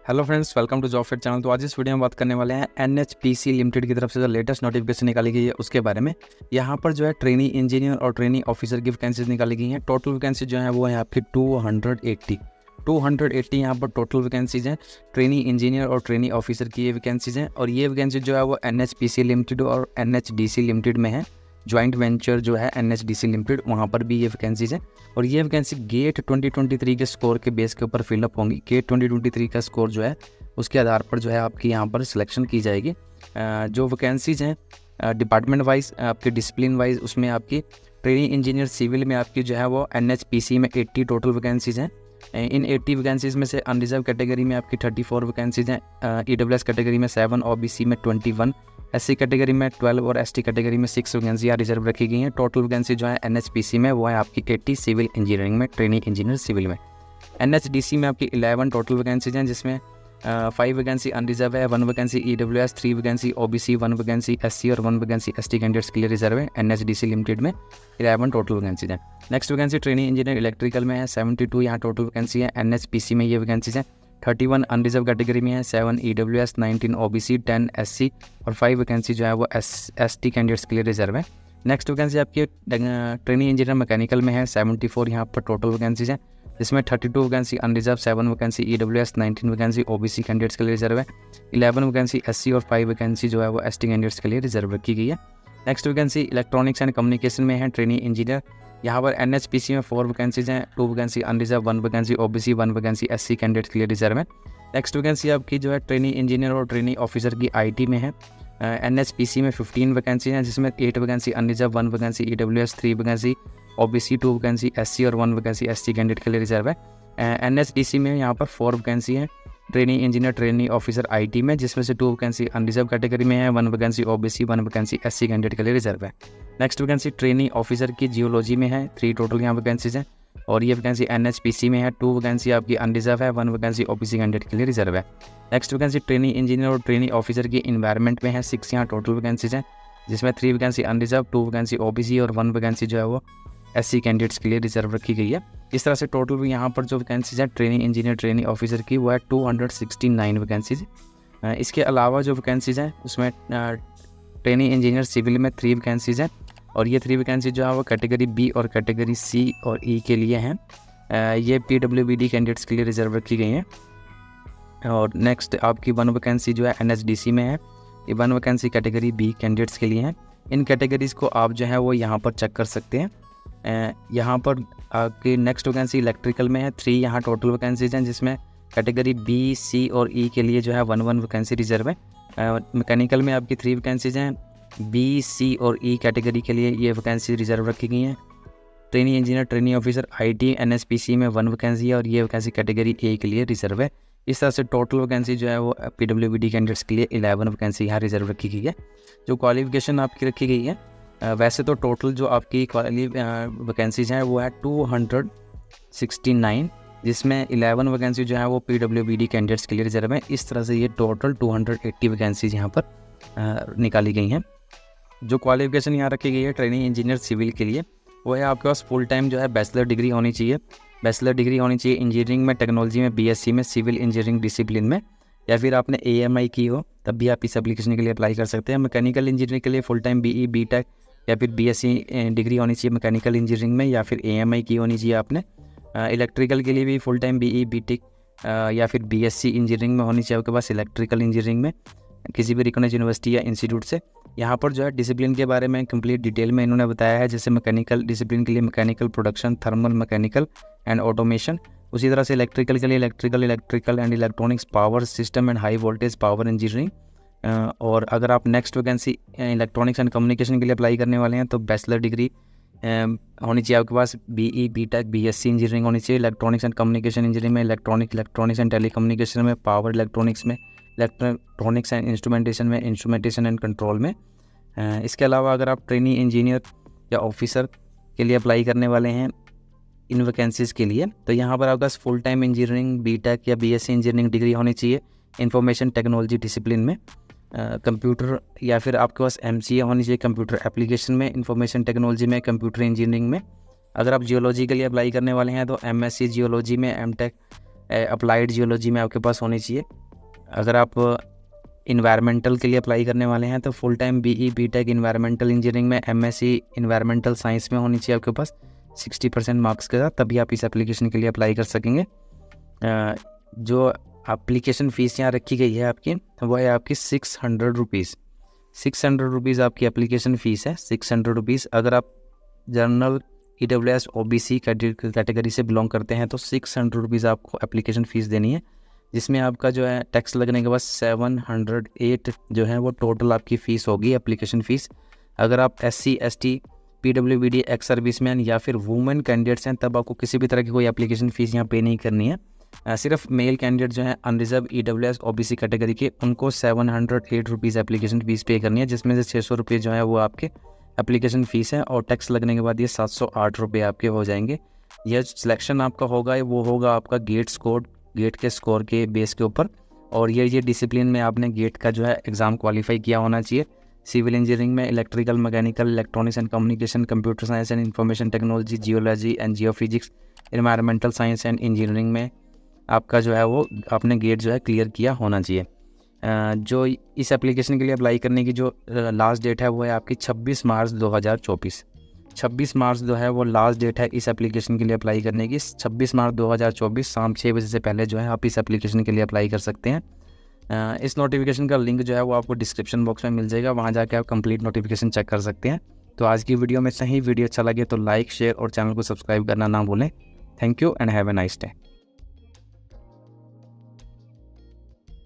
Hello friends, welcome to job fair channel. तो आज इस वीडियो में बात करने वाले हैं एनएचपीसी लिमिटेड की तरफ से जो लेटेस्ट नोटिफिकेशन निकाली गई है उसके बारे में। यहाँ पर जो है ट्रेनी इंजीनियर और ट्रेनी ऑफिसर की वैकेंसीज निकाली गई हैं। टोटल वैकेंसी जो है वो है आपकी 280 यहाँ पर टोटल वैकेंसीज हैं। ट्रेनी इंजीनियर और ट्रेनी ऑफिसर की ये वैकेंसीज हैं और ये वैकेंसी जो है वो एनएचपीसी लिमिटेड और एनएचडीसी लिमिटेड में है। जॉइंट वेंचर जो है एनएचडीसी लिमिटेड, वहाँ पर भी ये वैकेंसीज हैं और ये वैकेंसी गेट 2023 के स्कोर के बेस के ऊपर फिलअप होंगी। गेट 2023 का स्कोर जो है उसके आधार पर जो है आपकी यहाँ पर सिलेक्शन की जाएगी। जो वैकेंसीज हैं डिपार्टमेंट वाइज, आपके डिसिप्लिन वाइज, उसमें आपकी ट्रेनिंग इंजीनियर सिविल में आपकी जो है वो एनएचपीसी में 80 टोटल वैकेंसीज हैं। इन 80 वैकेंसीज में से अनरिजर्व कैटेगरी में आपकी 34 वैकेंसीज हैं, ईडब्ल्यूएस कैटेगरी में 7, ओबीसी में 21, एससी कैटेगरी में 12 और एसटी कैटेगरी में 6 वैकेंसियाँ रिजर्व रखी गई हैं। टोटल वैकेंसी जो है एनएचपीसी में वो है आपकी 80 सिविल इंजीनियरिंग में, ट्रेनिंग इंजीनियर सिविल में। एनएचडीसी में आपकी 11 टोटल वैकेंसीज हैं, जिसमें 5 वैकेंसी अनरिजर्व है, 1 vacancy EWS, 3 vacancy OBC, 1 vacancy SC और 1 वैकेंसी एसटी कैंडिडेट्स के लिए रिजर्व है। एनएचडीसी लिमिटेड में 11 टोटल वैकेंसीज हैं। Next vacancy training engineer electrical में है, 72 यहाँ टोटल वैकेंसी है। एनएचपीसी में ये वैकेंसीज हैं। 31 अनरिजर्व कैटेगरी में है, 7 ईडब्ल्यूएस, 19 ओबीसी, 10 एससी और 5 वैकेंसी जो है वो एसटी कैंडिडेट्स के लिए रिजर्व है। नेक्स्ट वैकेंसी आपकी ट्रेनिंग इंजीनियर मैकेनिकल में है, 74 यहाँ पर टोटल वैकेंसीज हैं, जिसमें 32 vacancy unreserved, 7 vacancy EWS, 19 vacancy OBC candidates के लिए रिजर्व है, 11 वैकेंसी एससी और 5 वैकेंसी जो है वो एसटी कैंडिडेट्स के लिए रिजर्व रखी गई है। Next vacancy electronics and communication में है, ट्रेनिंग इंजीनियर। यहाँ पर एनएचपीसी में 4 वैकेंसीज हैं, 2 vacancy unreserved, 1 vacancy OBC, 1 vacancy SC candidates के लिए रिजर्व है। नेक्स्ट वैकेंसी आपकी जो है ट्रेनिंग इंजीनियर और ट्रेनिंग ऑफिसर की आईटी में है। एनएचपीसी में 15 वैकेंसी हैं, जिसमें 8 vacancy unreserved, 1 vacancy EWS, 3 vacancy OBC, 2 vacancy SC और 1 वैकेंसी एसटी कैंडिडेट के लिए रिजर्व है। एनएचडीसी में यहाँ पर 4 वैकेंसी हैं, training engineer training officer IT में, जिसमें से 2 वैकेंसी अनरिजर्व कैटेगरी में है, 1 vacancy OBC, 1 vacancy SC candidate के लिए रिजर्व है। नेक्स्ट वैकेंसी ट्रेनिंग ऑफिसर की जियोलॉजी में है, 3 टोटल यहाँ वैकेंसीज हैं और ये वैकेंसी एनएचपीसी में है। 2 वैकेंसी आपकी अनरिजर्व है, 1 वैकेंसी ओबीसी कैंडिडेट के लिए रिजर्व है। नेक्स्ट वैकेंसी ट्रेनिंग इंजीनियर और ट्रेनिंग ऑफिसर की इन्वायरमेंट में है, 6 यहाँ टोटल वैकेंसीज हैं, जिसमें 3 वैकेंसी अनरिजर्व, 2 वैकेंसी ओबीसी और 1 वैकेंसी जो है वो एससी कैंडिडेट्स के लिए रिजर्व रखी गई है। इस तरह से टोटल यहाँ पर जो वैकेंसीज है ट्रेनिंग इंजीनियर ट्रेनिंग ऑफिसर की वो है 269 वैकेंसीज। इसके अलावा जो वैकेंसीज हैं उसमें ट्रेनिंग इंजीनियर सिविल में 3 वैकेंसीज हैं और ये 3 वैकेंसी जो है वो कैटेगरी बी और कैटेगरी सी और ई के लिए हैं। ये पीडब्ल्यूबीडी कैंडिडेट्स के लिए रिजर्व रखी गई हैं। और नेक्स्ट आपकी 1 वैकेंसी जो है एनएचडीसी में है, ये 1 वैकेंसी कैटेगरी बी कैंडिडेट्स के लिए हैं। इन कैटेगरीज़ को आप जो है वो यहाँ पर चेक कर सकते हैं। यहाँ पर आपकी नेक्स्ट वैकेंसी इलेक्ट्रिकल में है, 3 यहाँ टोटल वैकेंसीज हैं, जिसमें कैटेगरी बी, सी और ई के लिए जो है 1 वैकेंसी रिजर्व है। मैकेनिकल में आपकी 3 वैकेंसीज हैं, बी, सी और ई कैटेगरी के लिए ये वैकेंसी रिजर्व रखी गई हैं। Training engineer training officer IT NHPC में 1 वैकेंसी है और ये वैकेंसी कैटेगरी ए के लिए रिजर्व है। इस तरह से टोटल वैकेंसी जो है वो पीडब्ल्यूबीडी कैंडिडेट्स के लिए 11 वैकेंसी यहाँ रिजर्व रखी गई है। जो क्वालिफिकेशन आपकी रखी गई है, वैसे तो टोटल जो आपकी वैकेंसीज हैं वो है 269, जिसमें 11 वैकेंसी जो है वो पीडब्ल्यूबीडी कैंडिडेट्स के लिए रिजर्व है। इस तरह से ये टोटल 280 वैकेंसीज यहाँ पर निकाली गई हैं। जो क्वालिफिकेशन यहाँ रखी गई है ट्रेनिंग इंजीनियर सिविल के लिए वो है आपके पास फुल टाइम जो है बैचलर डिग्री होनी चाहिए। बैचलर डिग्री होनी चाहिए इंजीनियरिंग में, टेक्नोलॉजी में, बीएससी में, सिविल इंजीनियरिंग डिसिप्लिन में, या फिर आपने एएमआई की हो तब भी आप इस एप्लीकेशन के लिए अप्लाई कर सकते हैं। मैकेनिकल इंजीनियरिंग के लिए फुल टाइम बीई, बीटेक या फिर बीएससी डिग्री होनी चाहिए मैकेनिकल इंजीनियरिंग में, या फिर एएमआई की होनी चाहिए आपने। इलेक्ट्रिकल के लिए भी फुल टाइम बीई, बीटेक या फिर बीएससी इंजीनियरिंग में होनी चाहिए आपके पास इलेक्ट्रिकल इंजीनियरिंग में किसी भी रिकॉग्नाइज्ड यूनिवर्सिटी या इंस्टीट्यूट से। यहाँ पर जो है डिसिप्लिन के बारे में कंप्लीट डिटेल में इन्होंने बताया है, जैसे मैकेनिकल डिसिप्लिन के लिए mechanical production, thermal mechanical and automation. उसी तरह से इलेक्ट्रिकल के लिए electrical and electronics, power system and high voltage power engineering. और अगर आप next vacancy electronics and communication के लिए अप्लाई करने वाले हैं तो बैचलर डिग्री होनी चाहिए आपके पास, बीई, बीटेक, बीएससी इंजीनियरिंग होनी चाहिए इलेक्ट्रॉनिक्स एंड कम्युनिकेशन इंजीनियरिंग में, इलेक्ट्रॉनिक्स एंड टेलीकम्युनिकेशन में, पावर इलेक्ट्रॉनिक्स में, इलेक्ट्रॉनिक्स एंड इंस्ट्रूमेंटेशन में, इंस्ट्रूमेंटेशन एंड कंट्रोल में। इसके अलावा अगर आप ट्रेनिंग इंजीनियर या ऑफिसर के लिए अप्लाई करने वाले हैं इन वैकेंसीज़ के लिए तो यहाँ पर आपके पास फुल टाइम इंजीनियरिंग, बीटेक या बीएससी इंजीनियरिंग डिग्री होनी चाहिए इंफॉर्मेशन टेक्नोलॉजी डिसिप्लिन में। कंप्यूटर या फिर आपके पास एमसीए होनी चाहिए कंप्यूटर एप्लीकेशन में, इंफॉर्मेशन टेक्नोलॉजी में, कंप्यूटर इंजीनियरिंग में। अगर आप जियोलॉजी के लिए अप्लाई करने वाले हैं तो एमएससी जियोलॉजी में, एमटेक अप्लाइड जियोलॉजी में आपके पास होनी चाहिए। अगर आप इन्वायरमेंटल के लिए अप्लाई करने वाले हैं तो full time BE BTech environmental engineering में MSc इन्वायरमेंटल साइंस में होनी चाहिए आपके पास 60% मार्क्स के साथ, तभी आप इस एप्लीकेशन के लिए अप्लाई कर सकेंगे। जो एप्लीकेशन फ़ीस यहाँ रखी गई है आपकी, वो है आपकी 600 रुपीज़। 600 रुपीज़ आपकी एप्लीकेशन फ़ीस है, 600 रुपीज़। अगर आप जनरल EWS OBC कैटेगरी से बिलोंग करते हैं तो 600 रुपीज़ आपको एप्लीकेशन फ़ीस देनी है, जिसमें आपका जो है टैक्स लगने के बाद 708 जो है वो टोटल आपकी फ़ीस होगी एप्लीकेशन फ़ीस। अगर आप SC ST PWBD ex serviceman या फिर वुमेन कैंडिडेट्स हैं तब आपको किसी भी तरह की कोई एप्लीकेशन फ़ीस यहाँ पे नहीं करनी है। सिर्फ मेल कैंडिडेट जो है अनरिजर्व EWS OBC कैटेगरी के, उनको 708 रुपीज़ एप्लीकेशन फ़ीस पे करनी है, जिसमें से 600 रुपये जो है वो आपके एप्लीकेशन फ़ीस है और टैक्स लगने के बाद ये 708 रुपये आपके हो जाएंगे। यह सिलेक्शन आपका होगा वो होगा आपका गेट के स्कोर के बेस के ऊपर, और ये डिसिप्लिन में आपने गेट का जो है एग्ज़ाम क्वालिफाई किया होना चाहिए। सिविल इंजीनियरिंग में electrical, mechanical, electronics and communication, computer science and information technology, geology and geophysics, environmental science and engineering में आपका जो है वो आपने गेट जो है क्लियर किया होना चाहिए। जो इस एप्लीकेशन के लिए अप्लाई करने की जो लास्ट डेट है वो है आपकी 26 मार्च 2024। 26 मार्च जो है वो लास्ट डेट है इस एप्लीकेशन के लिए अप्लाई करने की। 26 मार्च 2024 शाम 6 बजे से पहले जो है आप इस एप्लीकेशन के लिए अप्लाई कर सकते हैं। इस नोटिफिकेशन का लिंक जो है वो आपको डिस्क्रिप्शन बॉक्स में मिल जाएगा, वहाँ जाके आप कंप्लीट नोटिफिकेशन चेक कर सकते हैं। तो आज की वीडियो में सही वीडियो अच्छा लगे तो लाइक, शेयर और चैनल को सब्सक्राइब करना ना भूलें। Thank you and have a nice day.